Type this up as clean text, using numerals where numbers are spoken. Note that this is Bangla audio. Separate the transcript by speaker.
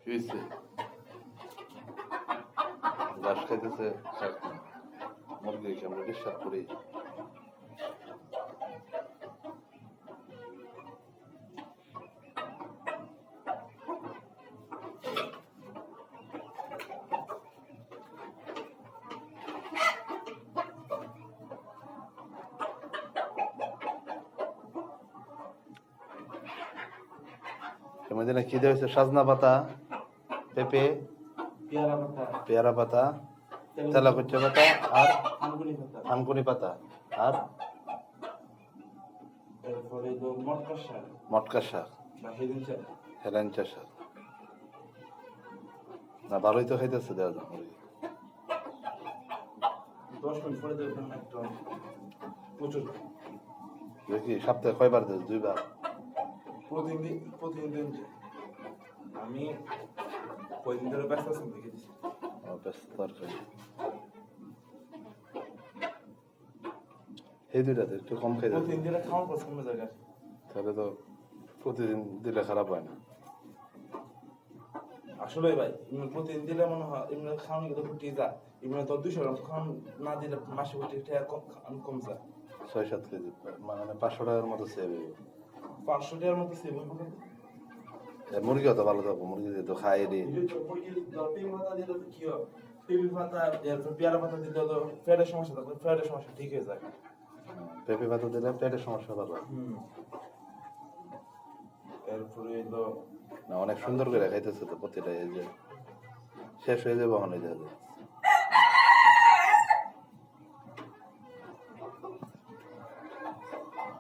Speaker 1: শুয়েছে ঘাস খাইতেছে মুরগিকে আমরা ডিস্টার্ব করি। মধ্যে কি দেওয়া হয়েছে? সাজনা পাতা, পেঁপে, পেয়ারা পাতা, তেলাকুচা পাতা আর থানকুনি পাতা আর মটকা শাক, হেলেঞ্চা শাক। না ভালোই তো খাইতেছে দেওয়া যায় মুরগি।
Speaker 2: 10 মিনিট পরে দেখবেন একটা প্রচুর
Speaker 1: দেখি সপ্তাহে কয়বার দেয়? 2 বার।
Speaker 2: প্রতিদিন আমি কয়দিন ধরে ব্যস্ত আছি দেখে দিচ্ছি।
Speaker 1: ব্যস্ত তরকারি এই দুইটাতে একটু কম খাই
Speaker 2: প্রতিদিন দিলে খাওয়ার পর কমে যায়।
Speaker 1: তাহলে তো প্রতিদিন দিলে খারাপ হয় না।
Speaker 2: আসলে ভাই প্রতিদিন দিলে মনে হয় এমনি খাওয়ানো কিন্তু ফুটি যায়। এমনি তো 200 গ্রাম খাওয়ান না দিলে মাসে ফুটি কম যায়।
Speaker 1: 6-7 কেজি মানে 500 টাকার মতো সেভ হইব।
Speaker 2: 500 টাকার মতো সেভ হবে।
Speaker 1: মুরগিও তো ভালো থাকবো, মুরগি তো খাই দিই।
Speaker 2: পেয়ারা পাতা দিলে তো পেটের সমস্যা থাকলে পেটের সমস্যা ঠিক হয়ে যায়।
Speaker 1: পেঁপে পাতা দিলে পেটের সমস্যা ভালো।
Speaker 2: এরপরে এলো
Speaker 1: না অনেক সুন্দর করে খাইতেছে তো প্রতিটা, এই যে শেষ হয়ে যাবে ওখানে যাবে।